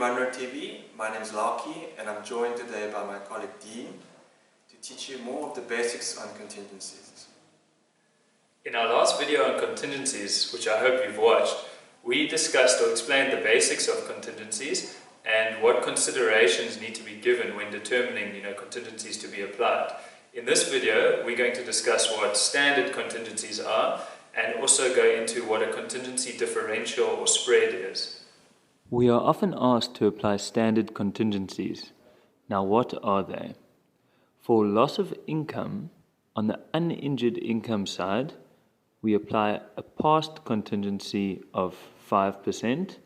Munro TV. My name is Lark-Hee and I'm joined today by my colleague Dean to teach you more of the basics on contingencies. In our last video on contingencies, which I hope you've watched, we discussed or explained the basics of contingencies and what considerations need to be given when determining contingencies to be applied. In this video, we're going to discuss what standard contingencies are and also go into what a contingency differential or spread is. We are often asked to apply standard contingencies. Now, what are they? For loss of income, on the uninjured income side, we apply a past contingency of 5%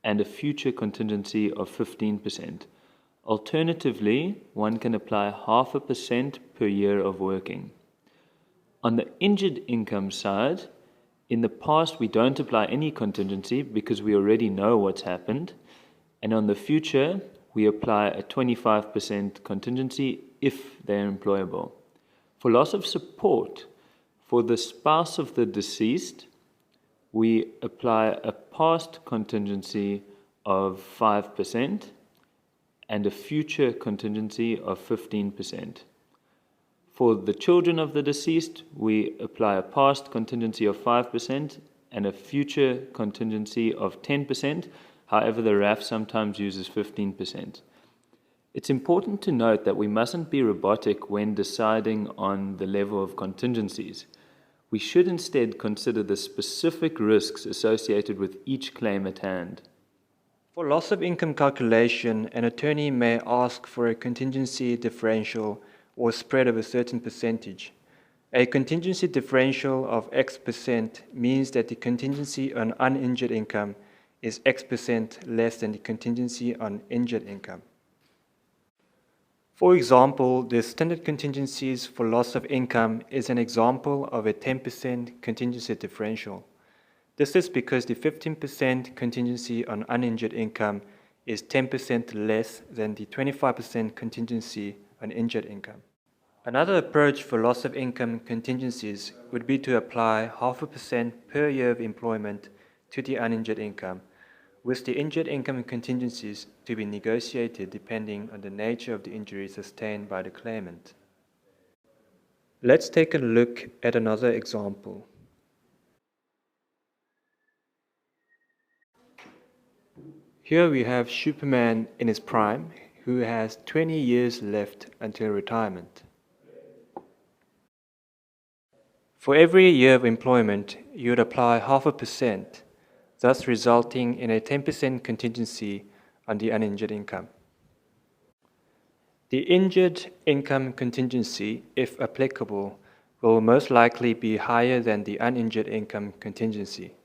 and a future contingency of 15%. Alternatively, one can apply 0.5% per year of working. On the injured income side, in the past we don't apply any contingency because we already know what's happened, and on the future we apply a 25% contingency if they're employable. For loss of support, for the spouse of the deceased, we apply a past contingency of 5% and a future contingency of 15%. For the children of the deceased, we apply a past contingency of 5% and a future contingency of 10%. However, the RAF sometimes uses 15%. It's important to note that we mustn't be robotic when deciding on the level of contingencies. We should instead consider the specific risks associated with each claim at hand. For loss of income calculation, an attorney may ask for a contingency differential or spread of a certain percentage. A contingency differential of X% means that the contingency on uninjured income is X% less than the contingency on injured income. For example, the standard contingencies for loss of income is an example of a 10% contingency differential. This is because the 15% contingency on uninjured income is 10% less than the 25% contingency on injured income. Another approach for loss of income contingencies would be to apply 0.5% per year of employment to the uninjured income, with the injured income contingencies to be negotiated depending on the nature of the injury sustained by the claimant. Let's take a look at another example. Here we have Superman in his prime, who has 20 years left until retirement. For every year of employment, you would apply 0.5%, thus resulting in a 10% contingency on the uninjured income. The injured income contingency, if applicable, will most likely be higher than the uninjured income contingency.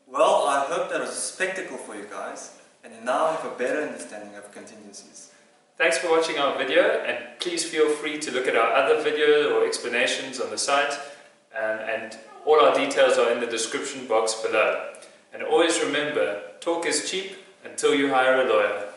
Well, I hope that was a spectacle for you guys and you now have a better understanding of contingencies. Thanks for watching our video, and please feel free to look at our other videos or explanations on the site, and all our details are in the description box below. And always remember, talk is cheap until you hire a lawyer.